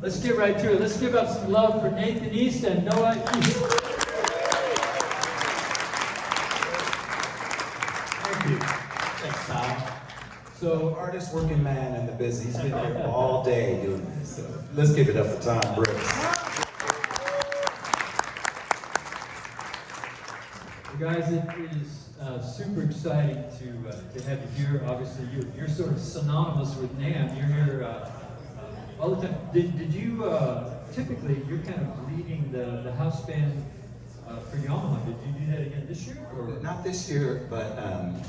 Let's get right to it. Let's give up some love for Nathan East and Noah East. Thank you. Thanks, Tom. So, artist, working man in the business. He's been here all day doing this. So let's give it up for Tom Brooks. Guys, it is super exciting to have you here. Obviously, you're sort of synonymous with NAMM. You're here all the time. Did you typically you're kind of leading the house band for Yamaha? Did you do that again this year? Or? Not this year, but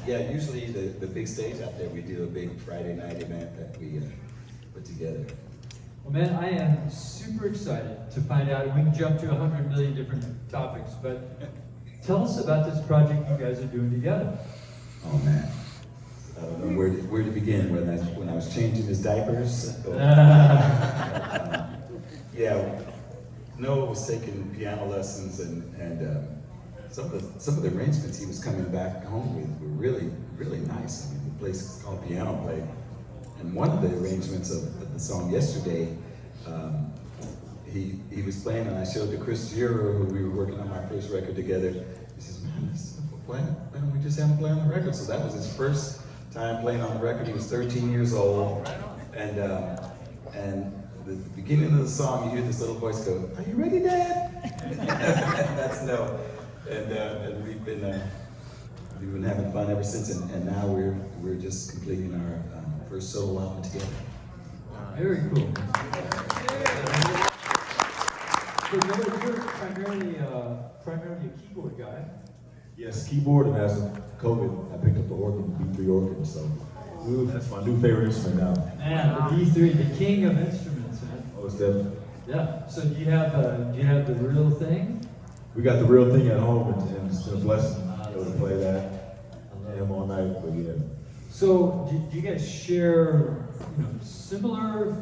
yeah, usually the big stage out there, we do a big Friday night event that we put together. Well, man, I am super excited to find out. We can jump to 100 million different topics, but tell us about this project you guys are doing together. Oh man, I don't know where to begin. When I was changing his diapers. Yeah, Noah was taking piano lessons, and some of the arrangements he was coming back home with were really nice. I mean, the place is called Piano Play, and one of the arrangements of the song Yesterday, he was playing, and I showed to Chris Giroux, who we were working on my first record together. He says, "Man, why don't we just have him play on the record?" So that was his first time playing on the record. He was 13 years old, and the beginning of the song, you hear this little voice go, "Are you ready, Dad?" That's Noah, and we've been having fun ever since, and now we're just completing our first solo album together. Very cool. So you're primarily a keyboard guy. Yes, keyboard, and as of COVID, I picked up the organ, B3 organ, so that's my new favorite instrument now. Man, the B3, the king of instruments, man. Oh, it's definitely. Yeah. So do you have the real thing? We got the real thing at home, and it's been a blessing to be able to play that all night, but yeah. So do you guys share, similar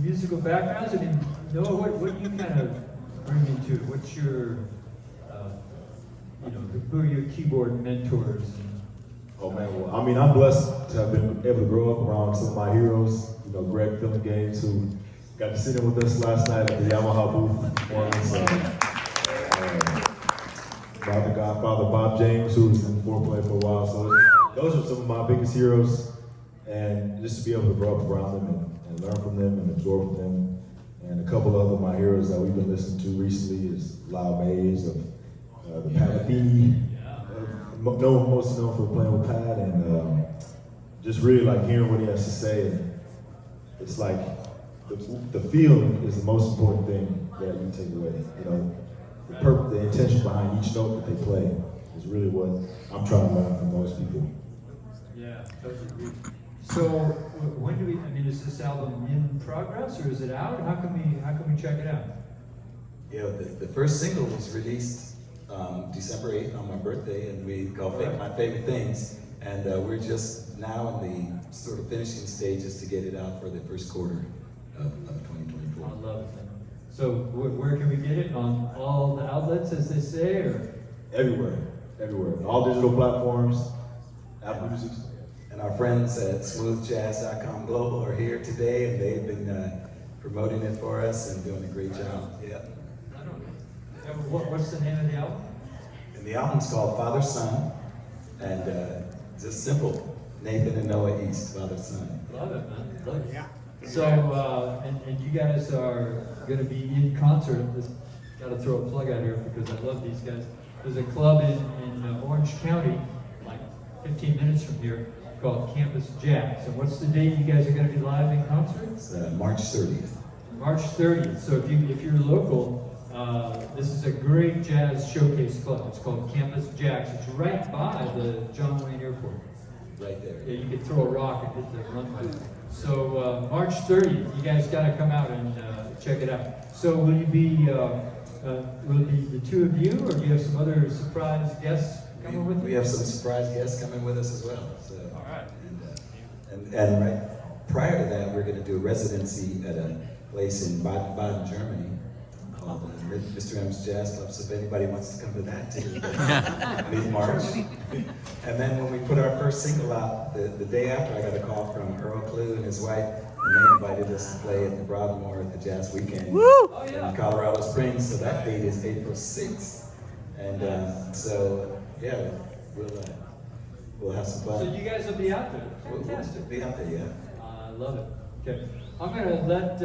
musical backgrounds? I mean, Noah, what do you kind of bring into it? What's your, who are your keyboard mentors? Oh man, well, I mean, I'm blessed to have been able to grow up around some of my heroes. Greg Filling Games, who got to sit in with us last night at the Yamaha booth performance. The Godfather Bob James, who was in foreplay for a while. So those are some of my biggest heroes, and just to be able to grow up around them and learn from them and absorb from them. And a couple of my heroes that we've been listening to recently is Lyle Mays of the Panathini, most known for playing with Pat, and just really like hearing what he has to say. And it's like the feeling is the most important thing that you take away. The intention behind each note that they play is really what I'm trying to learn from most people. Yeah, totally. So when do is this album in progress or is it out? How can we check it out? Yeah, the first single was released December 8th on my birthday, and we called it My Favorite Things. And we're just now in the sort of finishing stages to get it out for the first quarter of 2024. I love it. So where can we get it? On all the outlets, as they say, or? Everywhere. All digital platforms, Apple Music. And our friends at smoothjazz.com Global are here today, and they've been promoting it for us and doing a great job. Yeah. I don't know. What's the name of the album? And the album's called Father Son, and just simple. Nathan and Noah East, Father Son. Love it, man. Love it. Yeah. So, and you guys are going to be in concert. Just got to throw a plug out here because I love these guys. There's a club in Orange County, like 15 minutes from here, called Campus Jazz. And what's the date you guys are going to be live in concert? It's March 30th. March 30th. So if you're local, this is a great jazz showcase club. It's called Campus Jazz. It's right by the John Wayne Airport. Right there. Yeah, you could throw a rock and hit the runway. So March 30th, you guys got to come out and check it out. So will it be the two of you, or do you have some other surprise guests coming with you? We have some surprise guests coming with us as well. So, all right. And right prior to that, we're going to do a residency at a place in Baden-Baden, Germany, called Mr. M's Jazz Club. So if anybody wants to come to that too, mid-March. And then when we put our first single out, the day after I got a call from Earl Clue and his wife, and they invited us to play at the Broadmoor at the Jazz Weekend in Colorado Springs. So that date is April 6th. And so, yeah, we'll have some fun. So you guys will be out there. Fantastic. We'll be out there, yeah. I love it. Okay. I'm going to let,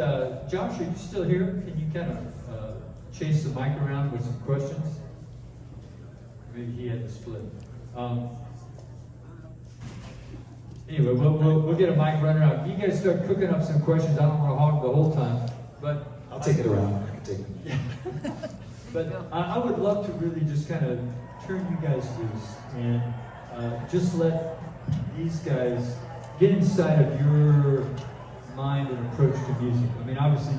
Josh, are you still here? Can you kind of chase the mic around with some questions? Maybe he had to split. Anyway, we'll get a mic runner out. You guys start cooking up some questions. I don't want to hog the whole time, but I'll take it around. I can take it. But I would love to really just kind of turn you guys loose and just let these guys get inside of your mind and approach to music. I mean, obviously,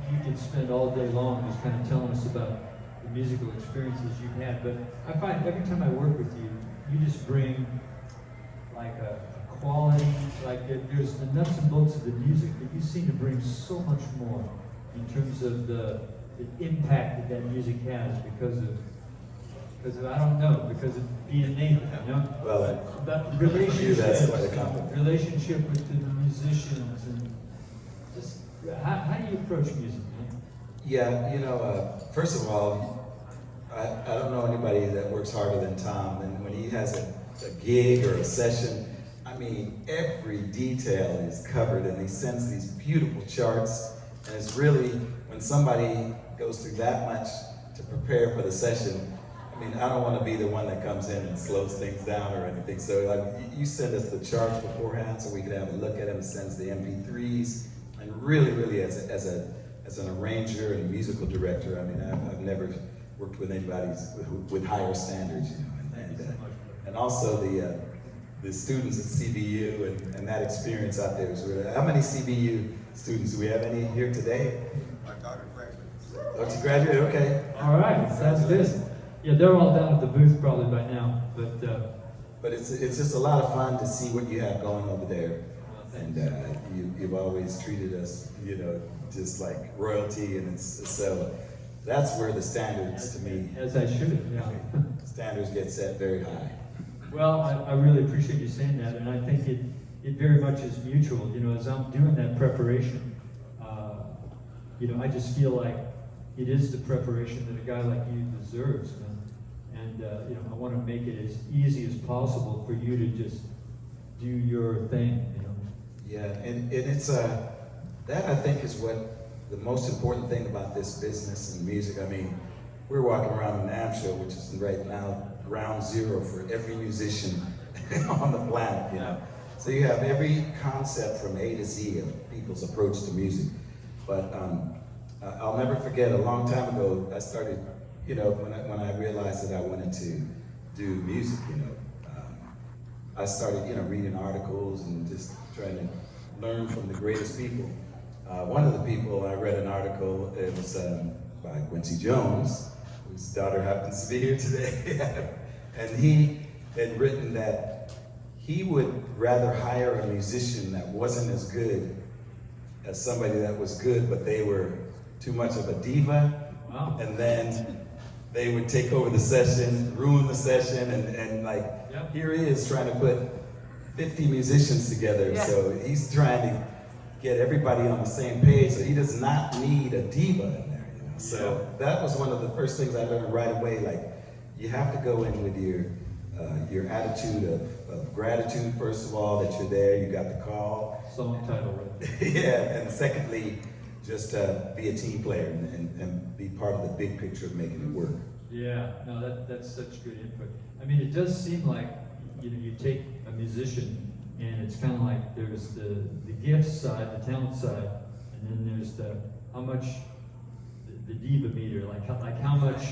you can spend all day long just kind of telling us about the musical experiences you've had, but I find every time I work with you, you just bring like a quality, like there's the nuts and bolts of the music, but you seem to bring so much more in terms of the impact that music has because of I don't know, because of being native, you know? Well, about that's quite a compliment. relationship with the musicians and just how do you approach music, man? Yeah, you know, first of all, I don't know anybody that works harder than Tom, and when he has a gig or a session, I mean, every detail is covered, and he sends these beautiful charts, and it's really, when somebody goes through that much to prepare for the session, I mean, I don't want to be the one that comes in and slows things down or anything. So like, you send us the charts beforehand so we could have a look at them. It sends the MP3s, and really, as an arranger and musical director, I mean, I've never worked with anybody with higher standards, you know. And also the students at CBU and that experience out there is really. How many CBU students do we have? Any here today? My daughter graduated. Oh, she graduated. Okay. All right, sounds good. Yeah, they're all down at the booth probably by now, but it's just a lot of fun to see what you have going over there, and you've always treated us, you know, just like royalty, and so that's where the standards to me, as I should, yeah. standards get set very high. Well, I really appreciate you saying that, and I think it very much is mutual. You know, as I'm doing that preparation, you know, I just feel like it is the preparation that a guy like you deserves, man. And you know, I want to make it as easy as possible for you to just do your thing, you know. Yeah, and it's that I think is what the most important thing about this business and music. I mean, we're walking around the NAMM show, which is right now ground zero for every musician on the planet, you know. So you have every concept from A to Z of people's approach to music. But I'll never forget, a long time ago, I started, you know, when I realized that I wanted to do music, you know, I started, you know, reading articles and just trying to learn from the greatest people. One of the people, I read an article, it was by Quincy Jones, whose daughter happens to be here today. And he had written that he would rather hire a musician that wasn't as good as somebody that was good, but they were too much of a diva. Wow. And then they would take over the session, ruin the session, and like, yep. Here he is trying to put 50 musicians together. Yeah. So he's trying to get everybody on the same page, so he does not need a diva in there, you know? So that was one of the first things I learned right away, like, you have to go in with your attitude of gratitude, first of all, that you're there, you got the call. Song title, right? Yeah, and secondly, just be a team player and be part of the big picture of making it work. Yeah, no, that's such good input. I mean, it does seem like, you know, you take a musician and it's kind of like there's the gift side, the talent side, and then there's the how much the diva meter, like how much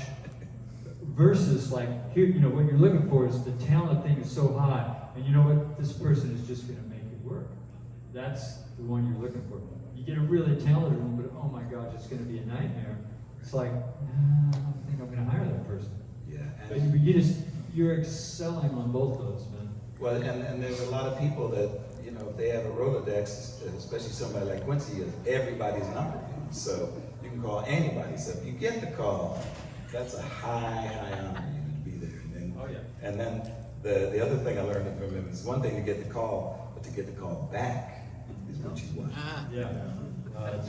versus like here, you know, what you're looking for is the talent thing is so high, and you know what, this person is just going to make it work. That's the one you're looking for. You get a really talented one, but oh my gosh, it's going to be a nightmare. It's like, I don't think I'm going to hire that person. Yeah. But you're excelling on both those, man. Well, and there's a lot of people that, you know, if they have a Rolodex, especially somebody like Quincy, is everybody's number, you know? So you can call anybody. So if you get the call, that's a high honor, you know, to be there. And then, Oh, yeah. And then the other thing I learned from him is one thing to get the call, but to get the call back is what you want. Yeah.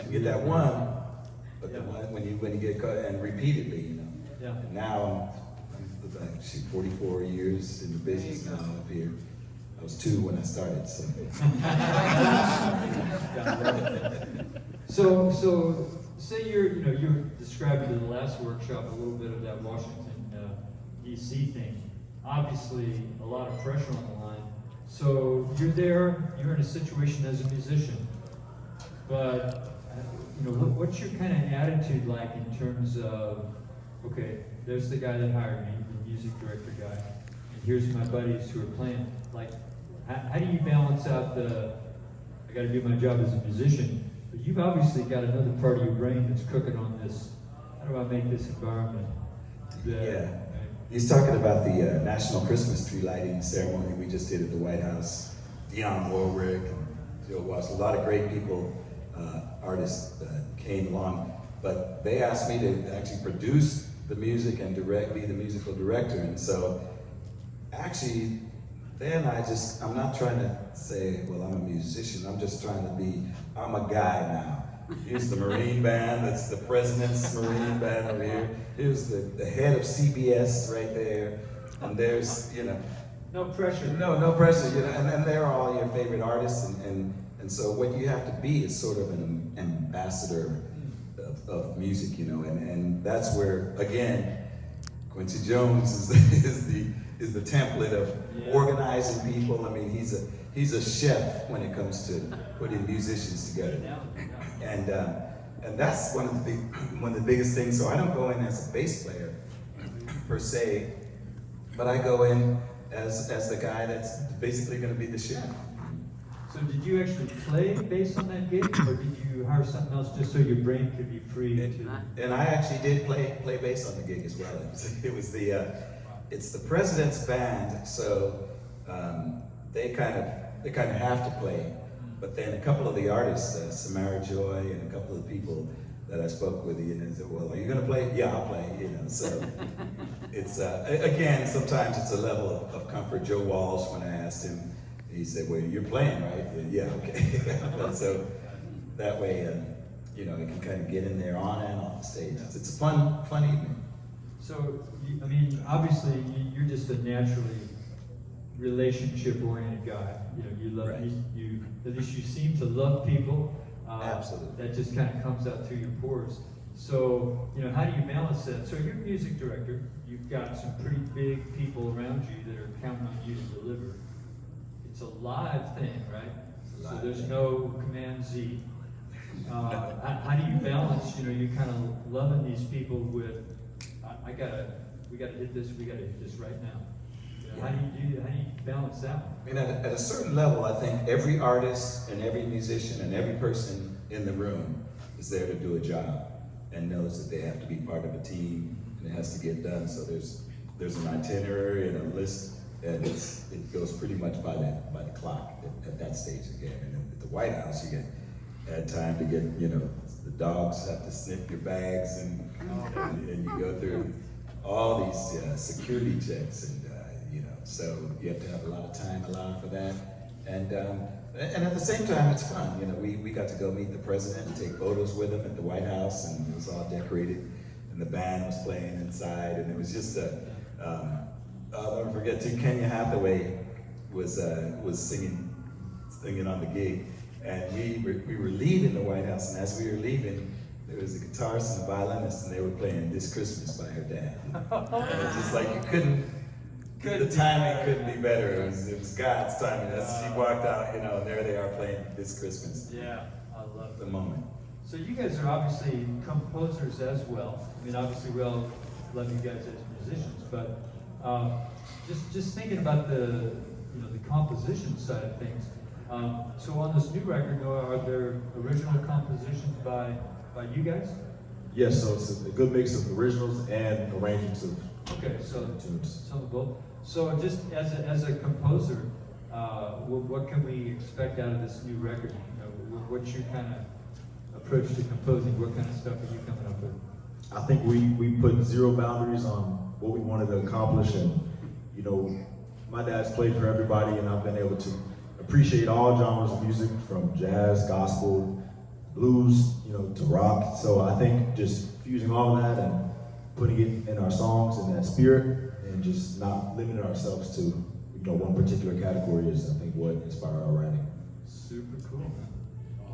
You get that one, but the one when you get caught, and repeatedly, you know. Yeah. And now I'm 44 years in the business now up here. I was 2 when I started, so. So say you're describing in the last workshop a little bit of that Washington D.C. thing. Obviously, a lot of pressure on the line. So you're there, you're in a situation as a musician, but what's your kind of attitude like in terms of, okay, there's the guy that hired me, the music director guy, and here's my buddies who are playing. Like, how do you balance out I got to do my job as a musician, but you've obviously got another part of your brain that's cooking on this. How do I make this environment? Yeah. He's talking about the National Christmas Tree Lighting Ceremony we just did at the White House. Dionne Warwick and Joe Walsh, a lot of great people, artists came along, but they asked me to actually produce the music and be the musical director. And so actually, then I'm not trying to say, well, I'm a musician, I'm just trying to I'm a guy now. Here's the Marine Band, that's the President's Marine Band over here. Here's the head of CBS right there. And there's, no pressure. No pressure, and they're all your favorite artists. And so what you have to be is sort of an ambassador of music, and that's where, again, Quincy Jones is the template of organizing people. I mean, he's a chef when it comes to putting musicians together. And that's one of the biggest things. So I don't go in as a bass player per se, but I go in as the guy that's basically going to be the chef. So did you actually play bass on that gig, or did you hire something else just so your brain could be free to? And I actually did play bass on the gig as well. It's the President's Band, so they kind of have to play. But then a couple of the artists, Samara Joy and a couple of people that I spoke with, said, well, are you going to play? Yeah, I'll play, So it's, again, sometimes it's a level of comfort. Joe Walsh, when I asked him, he said, well, you're playing, right? Yeah, okay. So that way, you can kind of get in there on and off the stage. It's a fun evening. So, obviously, you're just a naturally relationship-oriented guy. You love, right. At least you seem to love people. Absolutely. That just kind of comes out through your pores. So, how do you balance that? So you're a music director. You've got some pretty big people around you that are counting on you to deliver. It's a live thing, right? So there's no Command Z. How do you balance, you kind of loving these people with, we gotta hit this right now. How do you balance that one? At a certain level, I think every artist and every musician and every person in the room is there to do a job and knows that they have to be part of a team and it has to get done. So there's an itinerary and a list, and it goes pretty much by the clock at that stage again. And at the White House, you add time to get, the dogs have to sniff your bags and you go through all these security checks and so you have to have a lot of time allowed for that. And at the same time, it's fun. We got to go meet the president and take photos with him at the White House, and it was all decorated, and the band was playing inside, and it was just I'll never forget too, Kenya Hathaway was singing on the gig, and we were leaving the White House, and as we were leaving, there was a guitarist and a violinist, and they were playing This Christmas by her dad. And it's just like the timing couldn't be better. It was God's timing. As she walked out, and there they are playing This Christmas. Yeah, I love the moment. So you guys are obviously composers as well. Obviously we all love you guys as musicians, but just thinking about the composition side of things. So on this new record, are there original compositions by you guys? Yes, so it's a good mix of originals and arrangements of tunes. Some of both. So just as a composer, what can we expect out of this new record? What's your kind of approach to composing? What kind of stuff are you coming up with? I think we put zero boundaries on what we wanted to accomplish, and my dad's played for everybody, and I've been able to appreciate all genres of music, from jazz, gospel, blues, to rock. So I think just fusing all of that and putting it in our songs in that spirit, and just not limiting ourselves to one particular category is, I think, what inspired our writing. Super cool.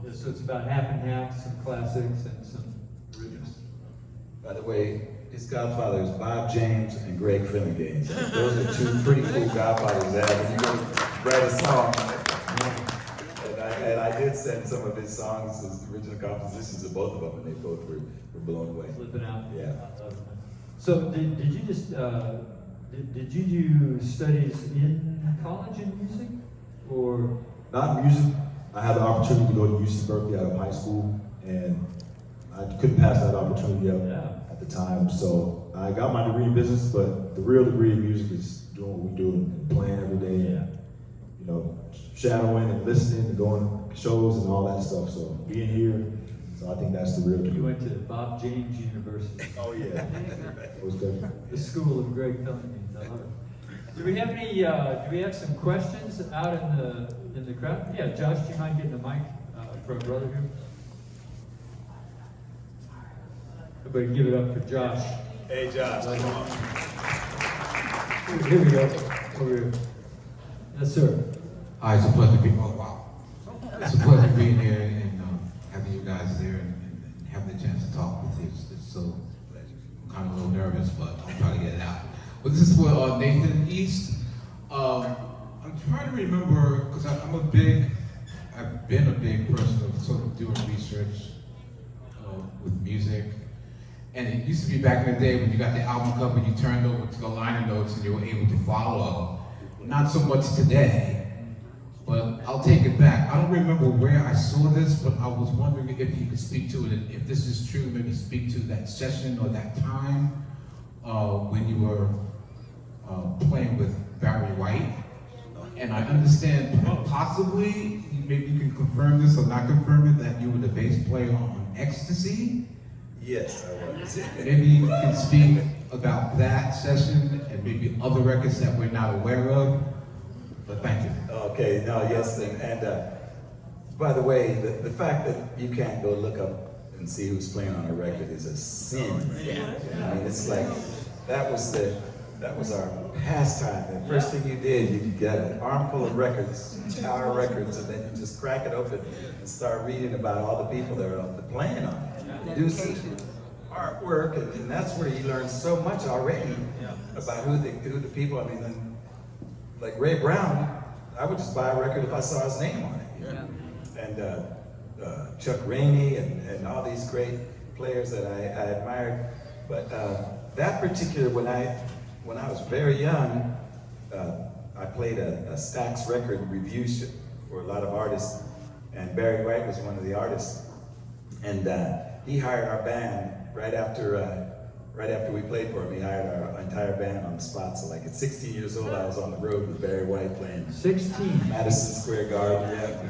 Yeah, so it's about half and half, some classics and some originals. By the way, his godfathers, Bob James and Greg Finnegan. Those are two pretty cool godfathers that when you go write a song. And I did send some of his songs, his original compositions to both of them, and they both were blown away. Flipping out. Yeah. So did you just, did you do studies in college in music, or? Not in music. I had the opportunity to go to UC Berkeley out of high school, and I couldn't pass that opportunity up at the time. So I got my degree in business, but the real degree in music is doing what we do and playing every day. Yeah. Shadowing and listening and going to shows and all that stuff. So being here, so I think that's the real degree. You went to Bob James University. Oh yeah, it was good. The school of Greg Finnegan. I love it. Do we have any? Do we have some questions out in the crowd? Yeah, Josh, do you mind getting the mic for our brother here? Everybody, give it up for Josh. Hey, Josh, come on. Here we go. Over here. Yes, sir. Hi, it's a pleasure being. Oh wow, it's a pleasure being here and having you guys there and having the chance to talk with you. It's so. I'm kind of a little nervous, but I'll try to get it out. But this is for Nathan East. I'm trying to remember because I've been a big person of sort of doing research with music. And it used to be back in the day when you got the album cover, you turned over to the liner notes and you were able to follow. Not so much today. But I'll take it back. I don't remember where I saw this, but I was wondering if you could speak to it, and if this is true, maybe speak to that session or that time when you were playing with Barry White. And I understand possibly, maybe you can confirm this or not confirm it, that you were the bass player on Ecstasy. Yes, I was. Maybe you can speak about that session and maybe other records that we're not aware of. But thank you. Okay, no, yes, and by the way, the fact that you can't go look up and see who's playing on a record is a sin. I mean, it's like, that was our pastime. The first thing you did, you got an armful of records, tower records, and then you just crack it open and start reading about all the people that are playing on it. Producers, artwork, and that's where you learn so much already about who the people, I mean, like Ray Brown, I would just buy a record if I saw his name on it. And Chuck Rainey and all these great players that I admired. But that particular, when I was very young, I played a Stax record review for a lot of artists, and Barry White was one of the artists. And he hired our band right after we played for him. He hired our entire band on the spot. So like at 16 years old, I was on the road with Barry White playing 16. Madison Square Garden,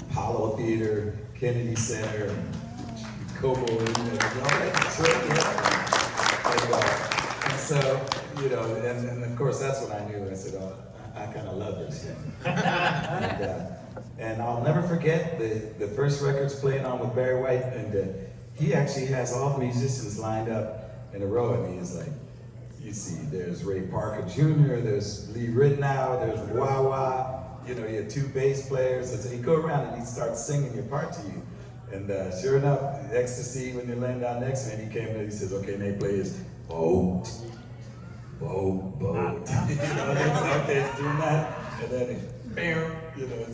Apollo Theater, Kennedy Center, Cobo, all that. And so, and of course that's when I knew. I said, oh, I kind of love this. And I'll never forget the first records playing on with Barry White, and he actually has all the musicians lined up in a row, and he's like, you see, there's Ray Parker Jr., there's Lee Ritenour, there's Wah Wah, you had two bass players, and so he'd go around and he'd start singing your part to you. And sure enough, Ecstasy, when you're laying down next to him, he came in and he says, okay, Nate, play his boat, boat, boat. Okay, doing that, and then bam,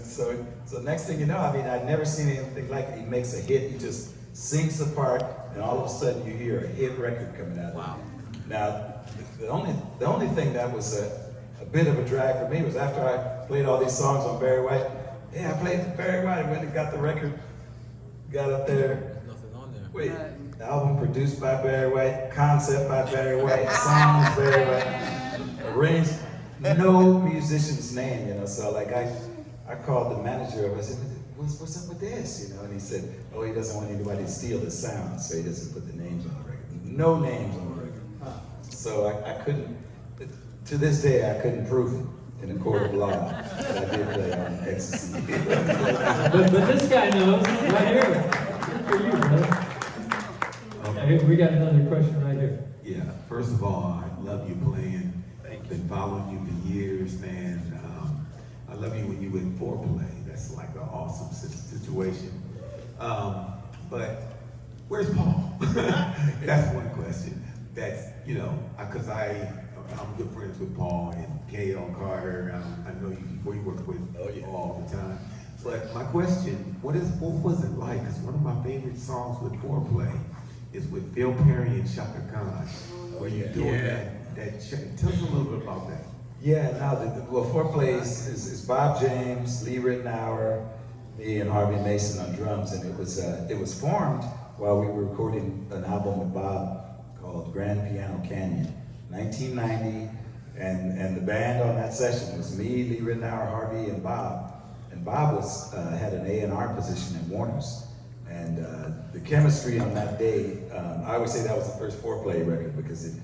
so next thing you know, I mean, I'd never seen anything like it. He makes a hit, he just sings the part, and all of a sudden you hear a hit record coming out. Wow. Now, the only thing that was a bit of a drag for me was after I played all these songs on Barry White. Yeah, I played Barry White, went and got the record, got up there. Nothing on there. Wait, the album produced by Barry White, concept by Barry White, songs Barry White, arranged, no musician's name, so like I called the manager up, I said, what's up with this, and he said, oh, he doesn't want anybody to steal his sound, so he doesn't put the names on the record. No names on the record. So I couldn't, to this day, I couldn't prove it. in a court of law. But I did play on ecstasy. But this guy knows, right here. Good for you, brother. Yeah, here, we got another question right here. Yeah, first of all, I love you playing. Been following you for years, man. I love you when you in foreplay. That's like an awesome situation. But where's Paul? That's one question. That's, you know, because I'm good friends with Paul and K.L. Carter. I know you before you work with all the time. But my question, what was it like? Because one of my favorite songs with foreplay is with Phil Perry and Shaka Khan. Where you doing that? Tell us a little bit about that. Yeah, well, foreplay is Bob James, Lee Rittenhour, me, and Harvey Mason on drums, and it was formed while we were recording an album with Bob called Grand Piano Canyon, 1990, and the band on that session was me, Lee Rittenhour, Harvey, and Bob. And Bob had an A&R position at Warner's, and the chemistry on that day, I always say that was the first foreplay record because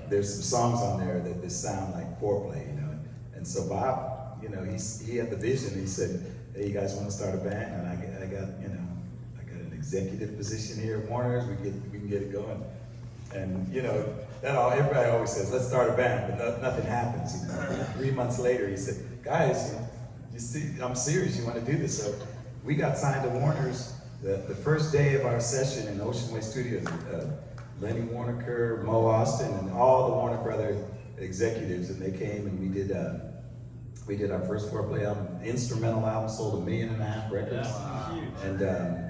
there's some songs on there that just sound like foreplay, you know. And so Bob, you know, he had the vision. He said, "Hey, you guys want to start a band?" And I got an executive position here at Warner's. We can get it going. And you know, everybody always says, "Let's start a band," but nothing happens. You know, 3 months later, he said, "Guys, you see, I'm serious. You want to do this?" So we got signed to Warner's the first day of our session in Ocean Way Studios. Lenny Waronker, Mo Austin, and all the Warner Brothers executives, and they came and we did our first foreplay album, instrumental album, sold 1.5 million records. Wow.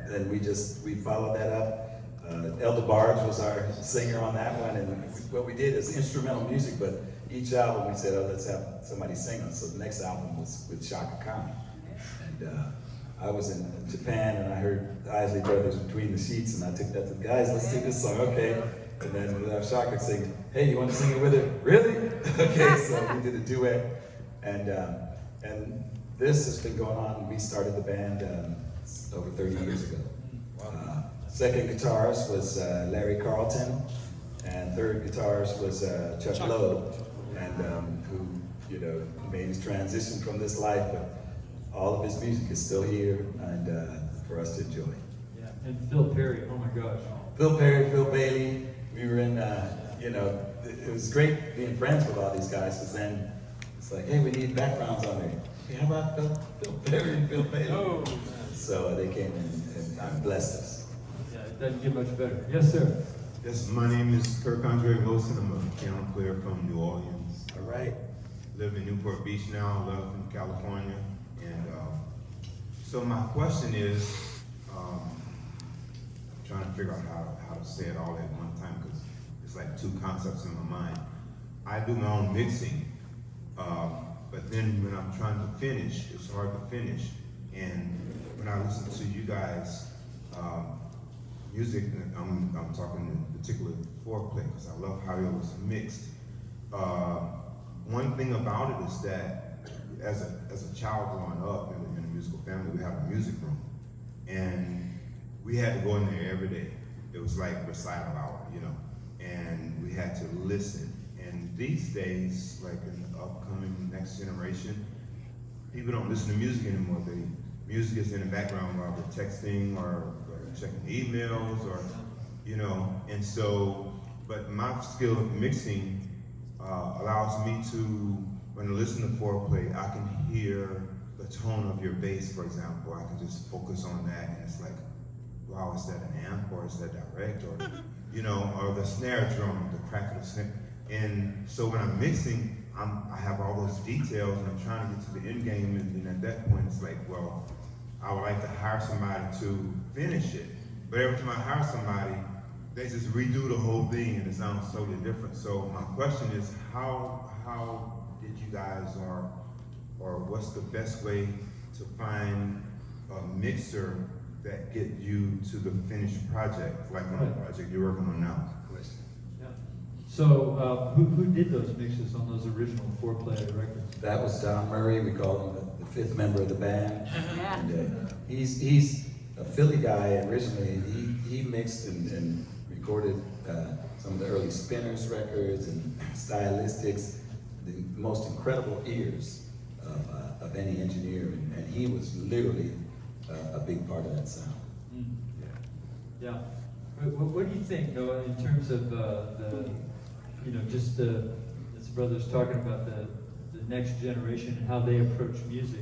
And we followed that up. Elder Barge was our singer on that one, and what we did is instrumental music, but each album we said, "Oh, let's have somebody sing on." So the next album was with Shaka Khan. And I was in Japan and I heard Isley Brothers Between the Sheets, and I took that to the guys, "Let's do this song," okay. And then Shaka singing, "Hey, you want to sing it with her?" "Really?" Okay, so we did a duet, and this has been going on. We started the band over 30 years ago. Second guitarist was Larry Carlton, and third guitarist was Chuck Lowe, and who, you know, made his transition from this life, but all of his music is still here and for us to enjoy. Yeah, and Phil Perry, oh my gosh. Phil Perry, Phil Bailey, we were in, you know, it was great being friends with all these guys, because then it's like, "Hey, we need backgrounds on there. Hey, how about Phil Perry and Phil Bailey?" Oh. So they came in and blessed us. Yeah, it doesn't get much better. Yes, sir. Yes, my name is Kirk Andre Wilson. I'm a piano player from New Orleans. All right. Live in Newport Beach now, love from California. And so my question is, I'm trying to figure out how to say it all at one time, because it's like two concepts in my mind. I do my own mixing, but then when I'm trying to finish, it's hard to finish. And when I listen to you guys, music, I'm talking in particular foreplay, because I love how it was mixed. One thing about it is that as a child growing up in a musical family, we had a music room, and we had to go in there every day. It was like recital hour, you know, and we had to listen. And these days, like in the upcoming next generation, people don't listen to music anymore. Music is in the background while they're texting or checking emails, or, you know, and so, but my skill of mixing allows me to, when I listen to foreplay, I can hear the tone of your bass, for example. I can just focus on that, and it's like, wow, is that an amp, or is that direct, or, you know, or the snare drum, the crack of the snare. And so when I'm mixing, I have all those details, and I'm trying to get to the end game, and at that point, it's like, well, I would like to hire somebody to finish it. But every time I hire somebody, they just redo the whole thing, and it sounds totally different. So my question is, how did you guys, or what's the best way to find a mixer that get you to the finished project, like on the project you're working on now? Yeah. So who did those mixes on those original foreplay records? That was Don Murray. We call him the fifth member of the band. Yeah. And, he's a Philly guy originally. He mixed and recorded some of the early Spinners records and Stylistics. the most incredible ears of any engineer, and he was literally a big part of that sound. Mm. Yeah. What do you think, Noah, in terms of the, you know, just as brothers talking about the next generation and how they approach music?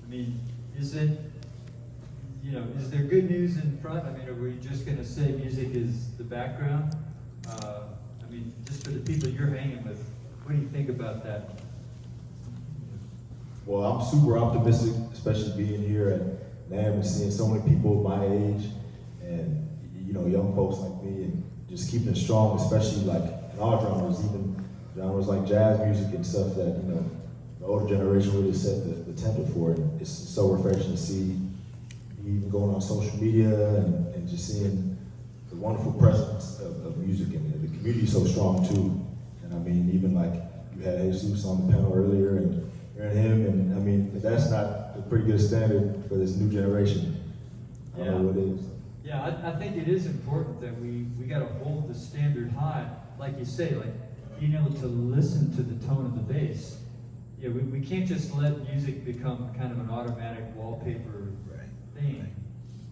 I mean, is it, you know, is there good news in front? I mean, are we just going to say music is the background? I mean, just for the people you're hanging with, what do you think about that? Well, I'm super optimistic, especially being here at NAMM and seeing so many people my age and, you know, young folks like me, and just keeping it strong, especially like in our genres, even genres like jazz music and stuff that, you know, the older generation really set the template for it. It's so refreshing to see, even going on social media and just seeing the wonderful presence of music, and the community is so strong too. And I mean, even like you had Jesus on the panel earlier, and hearing him, and I mean, if that's not a pretty good standard for this new generation, I don't know what it is. Yeah, I think it is important that we got to hold the standard high, like you say, like being able to listen to the tone of the bass. Yeah, we can't just let music become kind of an automatic wallpaper thing.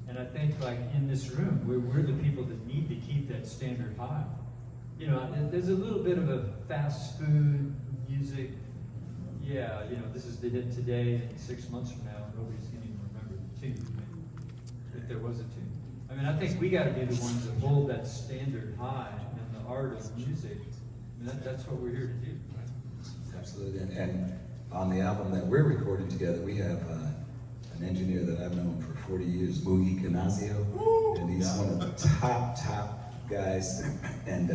And I think like in this room, we're the people that need to keep that standard high. You know, there's a little bit of a fast food music. Yeah, you know, this is the hit today, and 6 months from now, nobody's going to even remember the tune, if there was a tune. I mean, I think we got to be the ones that hold that standard high in the art of music. I mean, that's what we're here to do. Absolutely, and on the album that we're recording together, we have an engineer that I've known for 40 years, Mugi Canazio, and he's one of the top guys, and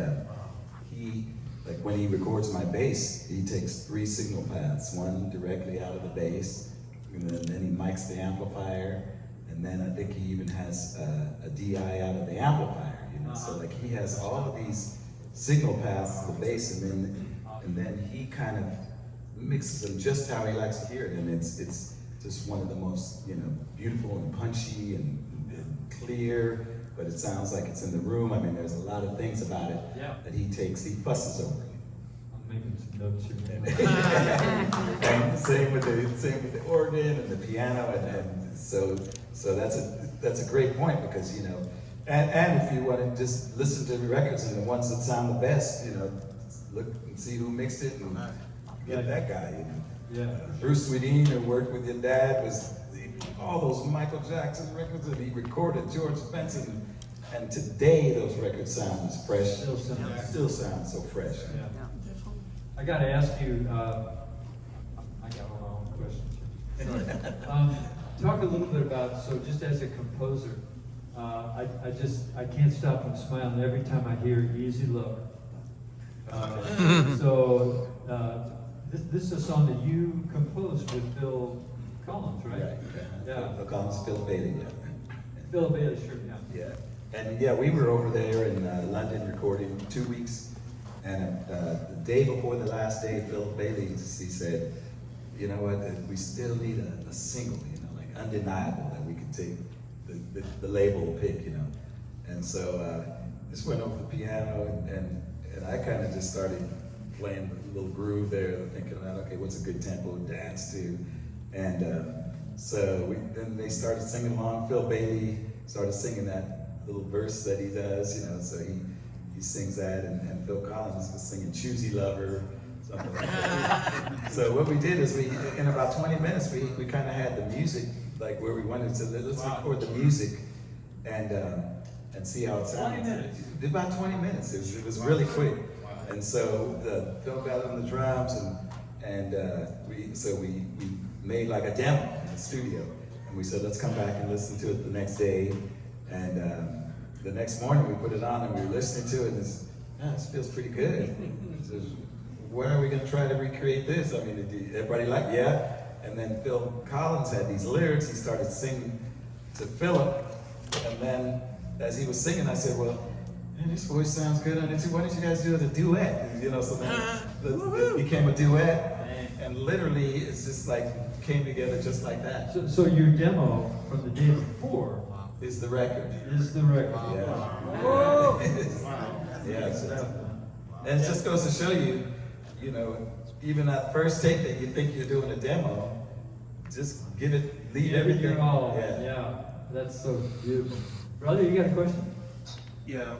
he, like when he records my bass, he takes 3 signal paths, one directly out of the bass, and then he mics the amplifier, and then I think he even has a DI out of the amplifier, you know, so like he has all of these signal paths to the bass, and then he kind of mixes them just how he likes to hear it, and it's just one of the most, you know, beautiful and punchy and clear, but it sounds like it's in the room. I mean, there's a lot of things about it that he fusses over. I'm making some notes here. And same with the organ and the piano, and so that's a great point, because, you know, and if you want to just listen to the records and the ones that sound the best, you know, look and see who mixed it and get that guy, you know. Yeah. Bruce Swedien, who worked with your dad, was all those Michael Jackson records that he recorded, George Benson, and today those records sound as fresh. Still sound so fresh. Yeah. I got to ask you. I got all my own questions. Talk a little bit about, so just as a composer, I can't stop from smiling every time I hear Easy Lover. This is a song that you composed with Phil Collins, right? Right. Yeah. Phil Collins, Phil Bailey, yeah. Phil Bailey, sure, yeah. Yeah. And yeah, we were over there in London recording 2 weeks, and the day before the last day, Phil Bailey, he said, you know what, we still need a single, you know, like undeniable, that we could take the label will pick, you know. And so just went over the piano, and I kind of just started playing the little groove there, thinking about, okay, what's a good tempo to dance to? And so then they started singing along. Phil Bailey started singing that little verse that he does, you know, so he sings that, and Phil Collins was singing Choosy Lover, something like that. So what we did is in about 20 minutes, we kind of had the music, like where we wanted to, let's record the music and see how it sounds. 20 minutes? About 20 minutes, it was really quick. And so Phil got on the drums, and we made like a demo in the studio, and we said, let's come back and listen to it the next day. And the next morning we put it on, and we were listening to it, and this feels pretty good. So, when are we going to try to recreate this? I mean, everybody like, yeah. And then Phil Collins had these lyrics. He started singing to Philip, and then as he was singing, I said, well, man, this voice sounds good on it too. Why don't you guys do it a duet? You know, so then it became a duet, and literally it's just like came together just like that. So your demo from the day before Is the record. is the record. Yeah. Yeah. And it just goes to show you, you know, even that first take that you think you're doing a demo, just leave Give it everything. your all. Yeah. Yeah, that's so beautiful. Brother, you got a question? Yeah.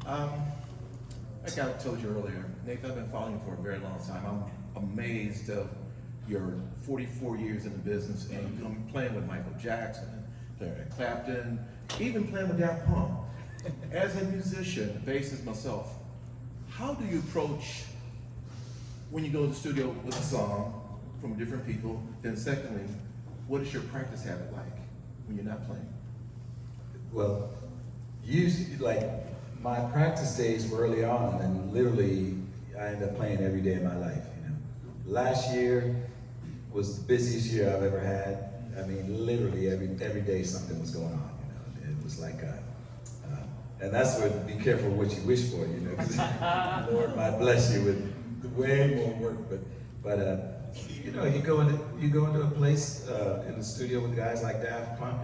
Like I told you earlier, Nathan, I've been following you for a very long time. I'm amazed of your 44 years in the business and playing with Michael Jackson, Eric Clapton, even playing with Daft Punk. As a musician, bassist myself, how do you approach when you go to the studio with a song from different people? Then secondly, what is your practice habit like when you're not playing? Well, usually, like, my practice days were early on, and literally, I ended up playing every day of my life, you know. Last year was the busiest year I've ever had. I mean, literally every day something was going on, you know. It was like and that's what, be careful what you wish for, you know, because Lord might bless you with way more work, but you know, you go into a place in the studio with guys like Daft Punk,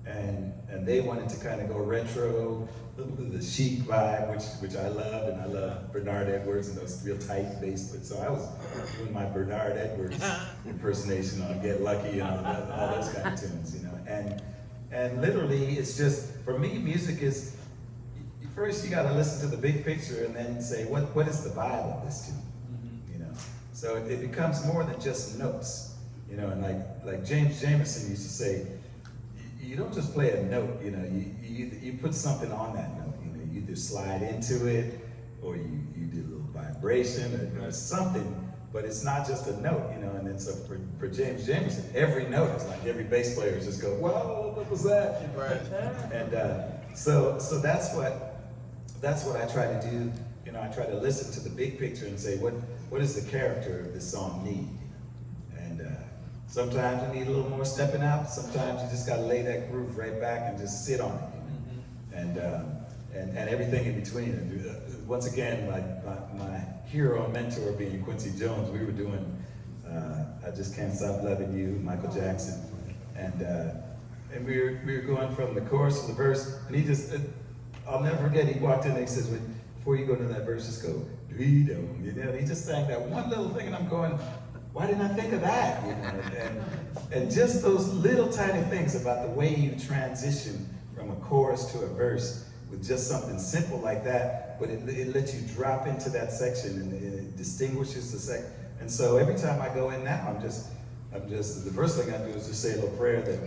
and they wanted to kind of go retro, the chic vibe, which I love, and I love Bernard Edwards and those real tight bass. But so I was doing my Bernard Edwards impersonation on Get Lucky and all those kind of tunes, you know. And literally, it's just, for me, music is, first you got to listen to the big picture and then say, what is the vibe of this tune, you know? So it becomes more than just notes, you know. And like James Jamerson used to say, you don't just play a note, you know, you put something on that note, you know, you either slide into it, or you do a little vibration, or something, but it's not just a note, you know. And then so for James Jamerson, every note is like every bass player just go, whoa, what was that? You know? Right. And so that's what I try to do, you know. I try to listen to the big picture and say, what does the character of this song need? Sometimes you need a little more stepping out. Sometimes you just got to lay that groove right back and just sit on it, you know? And everything in between. And once again, my hero and mentor being Quincy Jones, we were doing I Just Can't Stop Loving You, Michael Jackson, and we were going from the chorus to the verse, and he just, I'll never forget, he walked in and he says, before you go to that verse, just go, you know. He just sang that one little thing, and I'm going, why didn't I think of that? You know? And just those little tiny things about the way you transition from a chorus to a verse with just something simple like that, but it lets you drop into that section, and it distinguishes the section. And so every time I go in now, I'm just the first thing I do is just say a little prayer that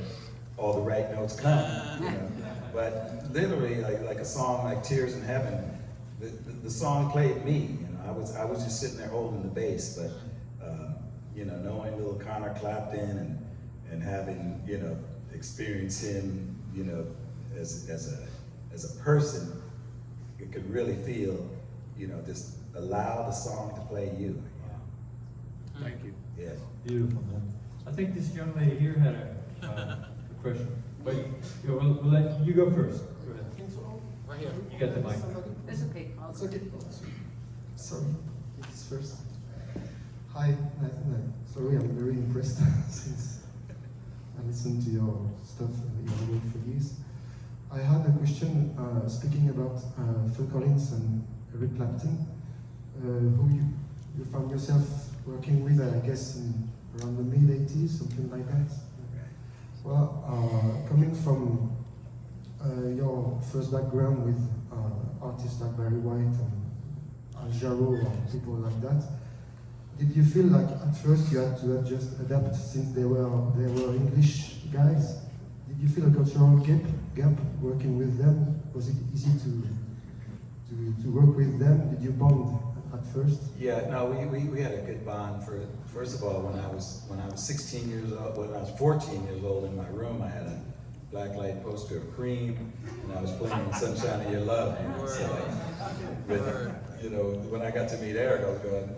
all the right notes come, you know? But literally, like a song like Tears in Heaven, the song played me, you know. I was just sitting there holding the bass, but you know, knowing little Connor Clapton and having, you know, experienced him, you know, as a person, you could really feel, you know, just allow the song to play you. Thank you. Yeah. Beautiful, man. I think this young lady here had a question, but we'll let you go first. Go ahead. Right here. You got the mic. It's okay. It's okay. Sorry, ladies first. Hi, Nathan. Sorry, I'm very impressed since I listened to your stuff and your work for years. I had a question speaking about Phil Collins and Eric Clapton, who you found yourself working with, I guess, around the mid-80s, something like that. Well, coming from your first background with artists like Barry White and Jarreau or people like that, did you feel like at first you had to just adapt since they were English guys? Did you feel a cultural gap working with them? Was it easy to work with them? Did you bond at first? Yeah, no, we had a good bond. First of all, when I was 16 years old, when I was 14 years old, in my room, I had a blacklight poster of Cream, and I was playing Sunshine of Your Love. You know, so but, you know, when I got to meet Eric, I was going,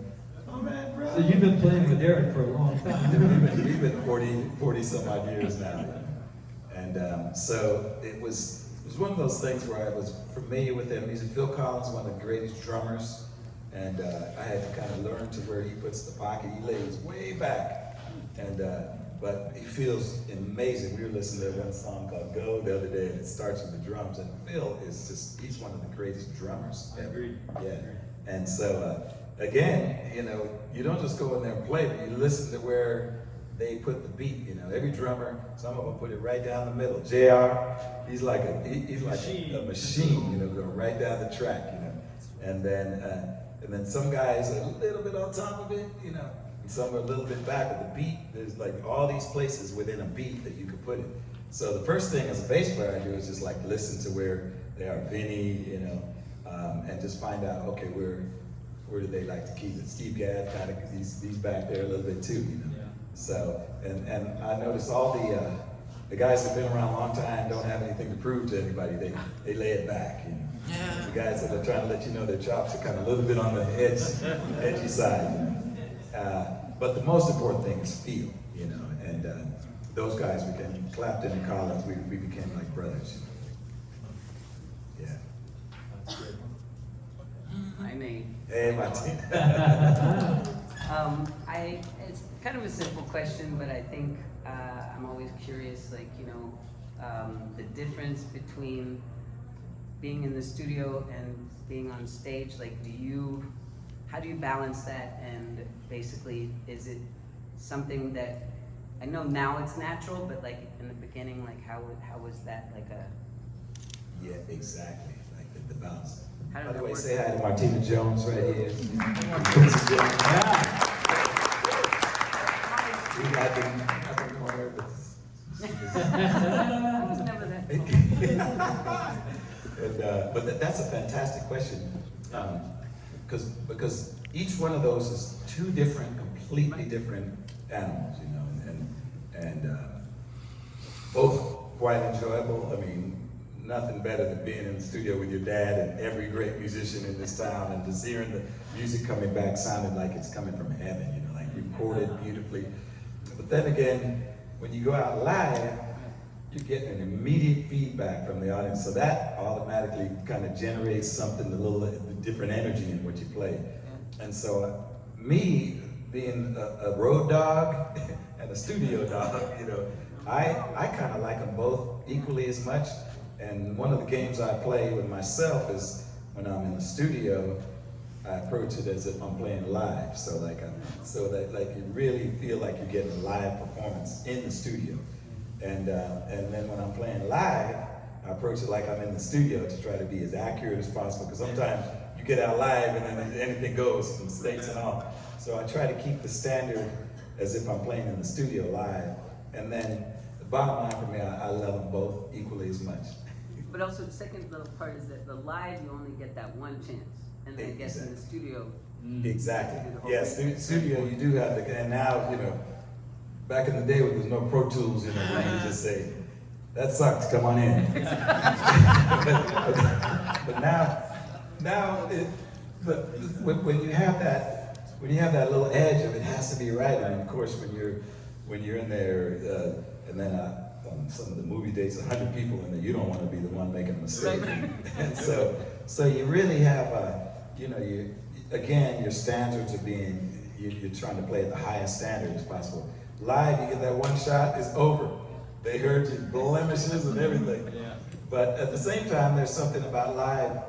oh man, bro. So you've been playing with Eric for a long time. We've been 40 some odd years now. And so it was one of those things where I was familiar with him. He's Phil Collins, one of the greatest drummers. And I had to kind of learn to where he puts the pocket. He lays way back. And but he feels amazing. We were listening to one song called Go the other day, and it starts with the drums. And Phil is just, he's one of the greatest drummers ever. Agreed. Yeah. And so, again, you know, you don't just go in there and play, but you listen to where they put the beat. You know, every drummer, some of them put it right down the middle. JR, he's like a machine. You know, going right down the track. You know, and then some guys are a little bit on top of it. You know, and some are a little bit back of the beat. There's like all these places within a beat that you could put it. So the first thing as a bass player I do is just like listen to where they are, Vinny, you know, and just find out, okay, where do they like to keep it? Steve Gadd kind of, he's back there a little bit too, you know. Yeah. So, and I notice all the guys that've been around a long time don't have anything to prove to anybody. They lay it back, you know. Yeah. The guys that are trying to let you know their chops are kind of a little bit on the edgy side, you know. But the most important thing is feel, you know, and those guys became, Clapton and Collins, we became like brothers, you know. Yeah. That's good. Hi, Nate. Hey, Martin. It's kind of a simple question, but I think I'm always curious, like, you know, the difference between being in the studio and being on stage. Like, how do you balance that? And basically, is it something that, I know now it's natural, but like in the beginning, like how was that like a? Yeah, exactly, like the balance. How did By the that way, work? say hi to Martina Jones right here. Quincy Jones. I've been calling her, I was never that. but that's a fantastic question, because each one of those is two different, completely different animals, you know, and both quite enjoyable. I mean, nothing better than being in the studio with your dad and every great musician in this town, and just hearing the music coming back sounded like it's coming from heaven, you know, like recorded beautifully. But then again, when you go out live, you get an immediate feedback from the audience, so that automatically kind of generates something, a little different energy in what you play. And so me being a road dog and a studio dog, you know, I kind of like them both equally as much. And one of the games I play with myself is when I'm in the studio, I approach it as if I'm playing live. So that you really feel like you're getting a live performance in the studio. And then when I'm playing live, I approach it like I'm in the studio to try to be as accurate as possible. Because sometimes you get out live and then anything goes, mistakes and all. So I try to keep the standard as if I'm playing in the studio live. And then the bottom line for me, I love them both equally as much. But also the second little part is that the live, you only get that one chance. And then I guess in the studio. Exactly. Yeah, studio you do have to, and now, you know, back in the day when there's no Pro Tools, you know, you just say, that sucks, come on in. but now when you have that little edge of it has to be right, and of course when you're in there, and then on some of the movie dates, 100 people in there, you don't want to be the one making a mistake. And so you really have you know, your standards are being, you're trying to play at the highest standard as possible. Live, you get that one shot, it's over. They heard your blemishes and everything. Yeah. But at the same time, there's something about live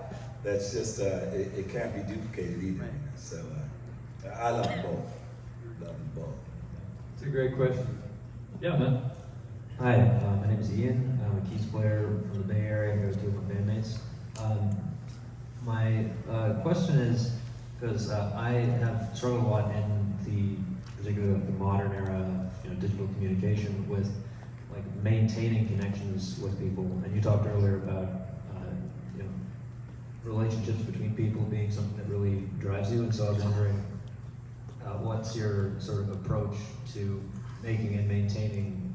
that's just, it can't be duplicated either. So I love them both. Love them both. It's a great question. Yeah, man. Hi, my name is Ian. I'm a keys player from the Bay Area. Here with two of my bandmates. My question is, because I have struggled a lot in particularly the modern era of, you know, digital communication with like maintaining connections with people. And you talked earlier about you know, relationships between people being something that really drives you. And so I was wondering, what's your sort of approach to making and maintaining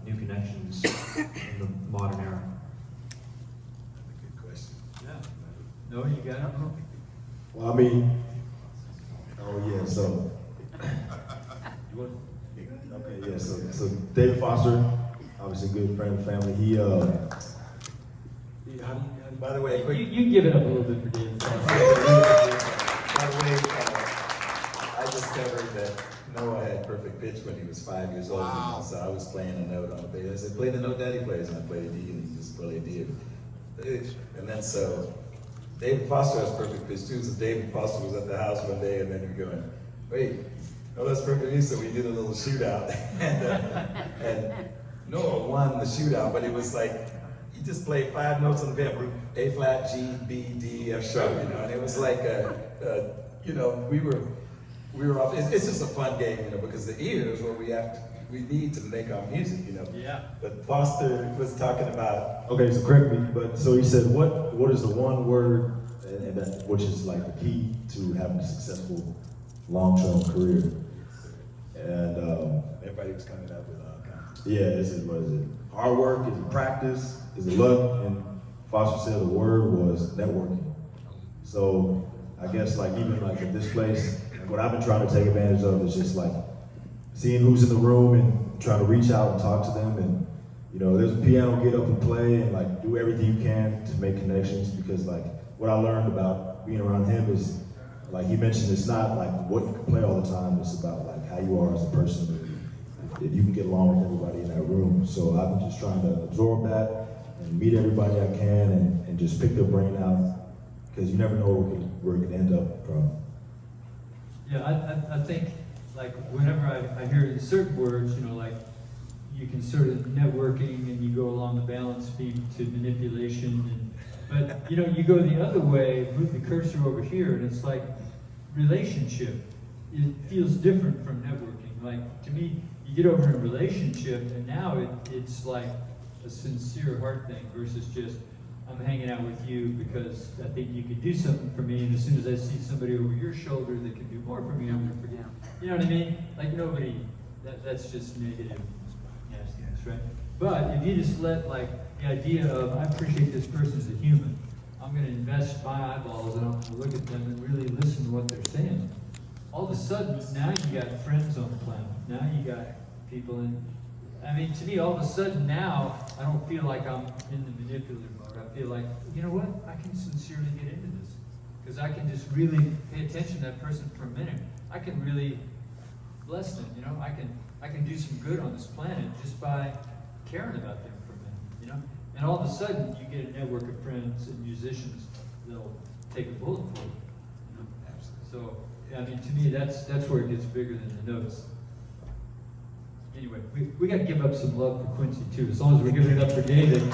new connections in the modern era? Good question. Yeah. No, you got it? Well, I mean, oh yeah, so. Okay, yeah, so David Foster, obviously a good friend of the family. He, By the way, quick. You give it up a little bit for David. By the way, I discovered that Noah had perfect pitch when he was 5 years old. Wow. So I was playing a note on the bass. I said, play the note Daddy plays, and I played a D, and he just played a D. And then so David Foster has perfect pitch too. So David Foster was at the house one day, and then we're going, wait, no, that's perfect pitch. So we did a little shootout, and Noah won the shootout, but it was like he just played 5 notes on the piano: A flat, G, B, D, F sharp. You know, and it was like you know, we were off. It's just a fun game, you know, because the ear is what we need to make our music, you know. Yeah. But Foster was talking about. Okay, so correct me, but so he said, what is the one word, and that, which is like the key to having a successful long-term career? And Everybody was coming up with all kinds. yeah, what is it? Hard work? Is it practice? Is it luck? And Foster said the word was networking. So I guess like even like at this place, what I've been trying to take advantage of is just like seeing who's in the room and trying to reach out and talk to them. And you know, there's a piano, get up and play and like do everything you can to make connections, because like what I learned about being around him is, like he mentioned, it's not like what you can play all the time, it's about like how you are as a person. If you can get along with everybody in that room. So I've been just trying to absorb that and meet everybody I can and just pick their brain out, because you never know where it can end up from. Yeah, I think, like, whenever I hear certain words, you know, like, you can sort of networking and you go along the balance beam to manipulation, but, you know, you go the other way, move the cursor over here, and it's like relationship. It feels different from networking. Like, to me, you get over in a relationship, and now it's like a sincere heart thing versus just, I'm hanging out with you because I think you could do something for me, and as soon as I see somebody over your shoulder that can do more for me, I'm gonna forget. You know what I mean? Like nobody, that's just negative nastiness, right? But if you just let like the idea of, I appreciate this person as a human, I'm gonna invest my eyeballs and I'm gonna look at them and really listen to what they're saying. All of a sudden, now you got friends on the planet. Now you got people in, I mean, to me, all of a sudden now, I don't feel like I'm in the manipulative mode. I feel like, you know what, I can sincerely get into this. Because I can just really pay attention to that person for a minute. I can really bless them, you know? I can do some good on this planet just by caring about them for a minute, you know? And all of a sudden, you get a network of friends and musicians that'll take a bullet for you, you know? So, yeah, I mean, to me, that's where it gets bigger than the notes. Anyway, we got to give up some love for Quincy too. As long as we're giving it up for David. I'm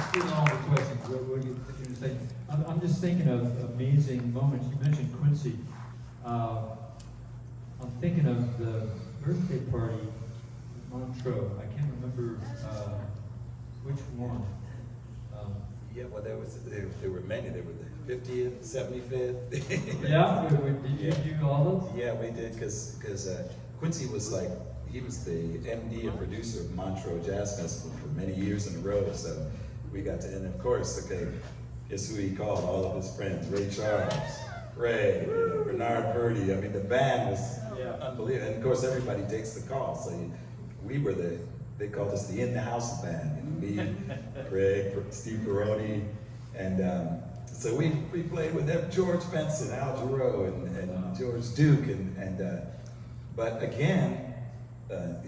stealing all the questions. What are you saying? I'm just thinking of amazing moments. You mentioned Quincy. I'm thinking of the birthday party in Montreux. I can't remember which one. Yeah, well, there were many. There were the 50th, 75th. Yeah, did you do all those? Yeah, we did, because Quincy was like, he was the MD and producer of Montreux Jazz Festival for many years in a row. So we got to, and of course, okay, guess who he called? All of his friends: Ray Charles, Ray, Bernard Purdy. I mean, the band was unbelievable. And of course, everybody takes the call. So we were they called us the In the House band. You know, me, Craig, Steve Peroni, and so we played with them, George Benson, Al Jarreau, and George Duke, but again,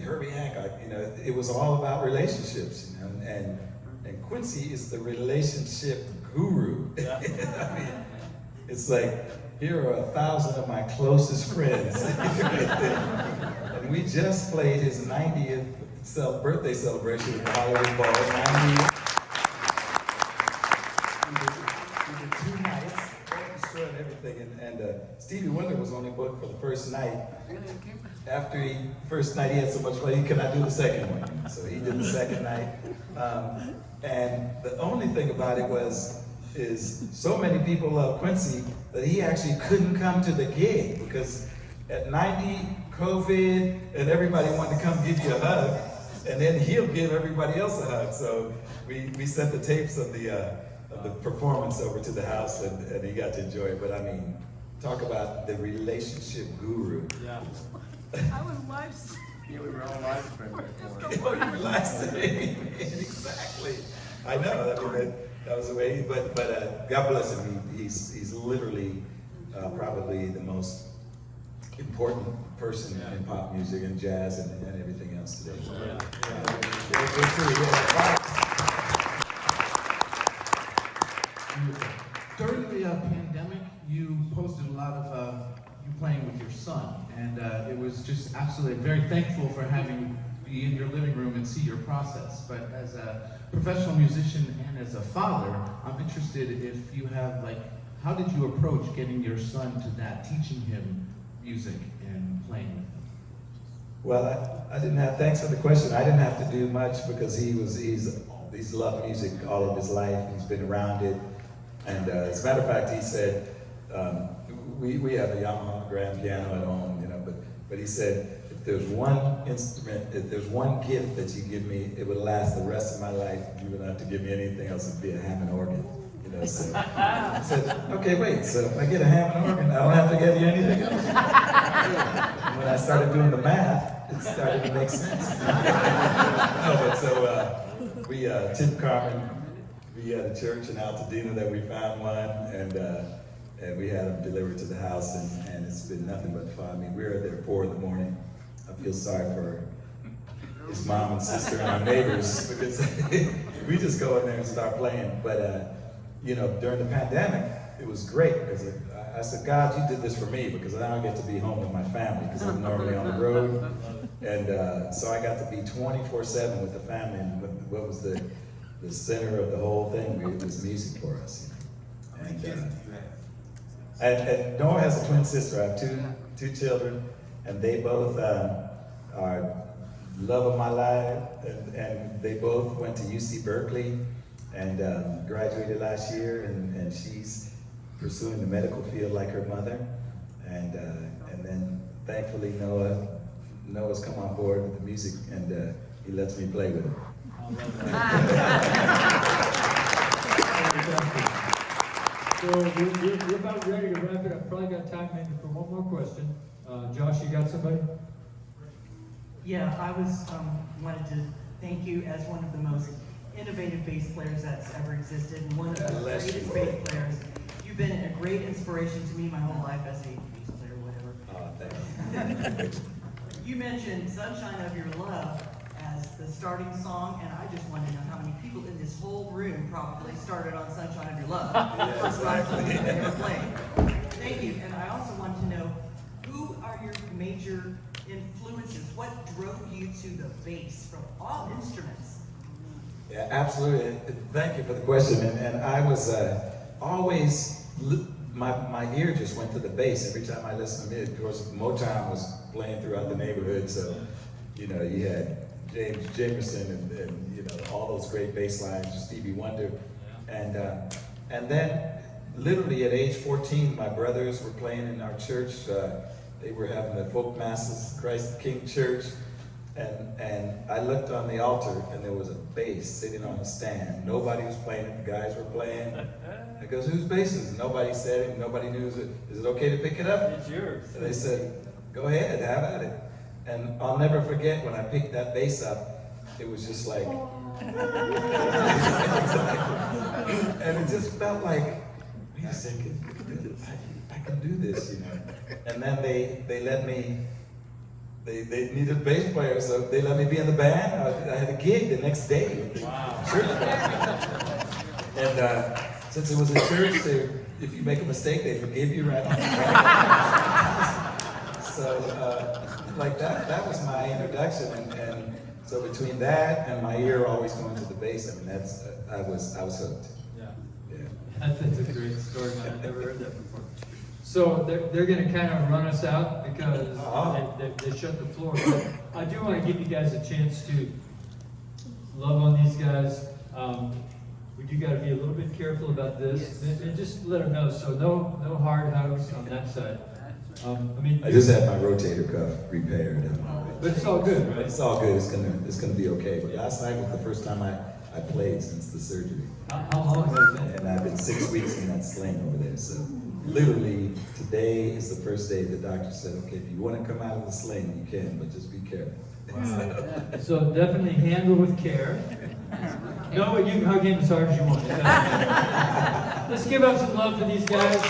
Herbie Hancock. You know, it was all about relationships. You know, and Quincy is the relationship guru. Yeah. I mean, it's like, here are 1,000 of my closest friends. And we just played his 90th birthday celebration at the Hollywood Bowl. We did 2 nights, orchestra and everything. And Stevie Wonder was only booked for the first night. After first night he had so much fun, he could not do the second one. So he did the second night. And the only thing about it is so many people love Quincy that he actually couldn't come to the gig because at 90, COVID, and everybody wanted to come give you a hug, and then he'll give everybody else a hug. So we sent the tapes of the performance over to the house, and he got to enjoy it. But I mean, talk about the relationship guru. Yeah. I was live. Yeah, we were all live streaming before. Oh, you were live streaming. Exactly. I know. I mean, that was the way. But God bless him. He's literally probably the most important person in pop music and jazz and everything else today. So, Yeah. good for you. Beautiful. During the pandemic, you posted a lot of you playing with your son, and it was just absolutely very thankful for having you be in your living room and see your process. But as a professional musician and as a father, I'm interested if you have, like, how did you approach getting your son to that, teaching him music and playing with him? Well, I didn't have, thanks for the question. I didn't have to do much because he's loved music all of his life. He's been around it. And as a matter of fact, he said, we have a Yamaha grand piano at home, you know, but he said, if there's one instrument, if there's one gift that you give me, it would last the rest of my life. You wouldn't have to give me anything else. It'd be a Hammond organ, you know. So I said, okay, wait, so if I get a Hammond organ, I don't have to get you anything else? And when I started doing the math, it started to make sense. No, but so we, Tim Carmen, we had a church in Altadena that we found one, and we had them delivered to the house, and it's been nothing but fun. I mean, we were there at 4 in the morning. I feel sorry for his mom and sister and our neighbors because we just go in there and start playing. But you know, during the pandemic, it was great because I said, God, you did this for me because now I get to be home with my family because I'm normally on the road, and so I got to be 24/7 with the family. And what was the center of the whole thing was music for us. You know? And Noah has a twin sister. I have two children, and they both are love of my life, and they both went to UC Berkeley and graduated last year, and she's pursuing the medical field like her mother, and then thankfully Noah's come on board with the music, and he lets me play with him. So we're about ready to wrap it up. Probably got time maybe for one more question. Josh, you got somebody? Yeah, I was wanted to thank you as one of the most innovative bass players that's ever existed, and one of the greatest bass players. You've been a great inspiration to me my whole life as a bass player, whatever. Thanks. You mentioned "Sunshine of Your Love" as the starting song, and I just want to know how many people in this whole room probably started on "Sunshine of Your Love." Yeah, First song exactly. they ever played. Thank you, and I also want to know who are your major influences? What drove you to the bass from all instruments? Yeah, absolutely. Thank you for the question. And I was always, my ear just went to the bass every time I listened to music. Of course, Motown was playing throughout the neighborhood, so, you know, you had James Jamerson and you know, all those great bass lines, Stevie Wonder. And then, literally at age 14, my brothers were playing in our church. They were having the folk masses, Christ the King Church, and I looked on the altar and there was a bass sitting on the stand. Nobody was playing it, the guys were playing. I goes, whose bass is it? Nobody said it, nobody knew it. Is it okay to pick it up? It's yours. And they said, go ahead, have at it. And I'll never forget when I picked that bass up, it was just like, and it just felt like, wait a second, I can do this, you know. And then they let me, they needed a bass player, so they let me be in the band. I had a gig the next day with the church band. And since it was a church, if you make a mistake, they forgive you right on. So like that was my introduction, and so between that and my ear always going to the bass, I mean I was hooked. Yeah. That's a great story, man. I've never heard that before. So they're going to kind of run us out because they shut the floor. But I do want to give you guys a chance to love on these guys. We do got to be a little bit careful about this, and just let them know. So no hard hugs on that side. I just had my rotator cuff repaired. But it's all good, right? It's all good. It's gonna be okay. But last night was the first time I played since the surgery. How long has it been? And I've been 6 weeks in that sling over there. So literally today is the first day the doctor said, okay, if you want to come out of the sling, you can, but just be careful. Wow. So definitely handle with care. No, you can hug him as hard as you want. Let's give up some love for these guys.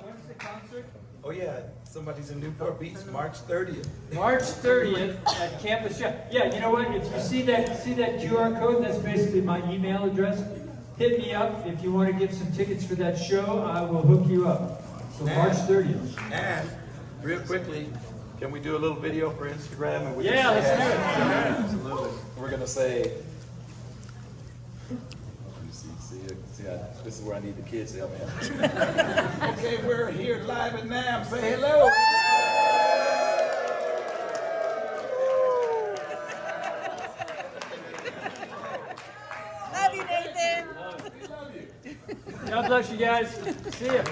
When's the concert? Oh yeah, so somebody's in Newport Beach, March 30th. March 30th at Campus Jam. Yeah, you know what? If you see that QR code, that's basically my email address. Hit me up if you want to get some tickets for that show. I will hook you up. So March 30th. And real quickly, can we do a little video for Instagram? And we Yeah, can say, let's do it. Absolutely. We're gonna say. See, this is where I need the kids to help me out. Okay, we're here live at NAMM. Say hello. Love you, Nathan. We love you. God bless you guys. See ya.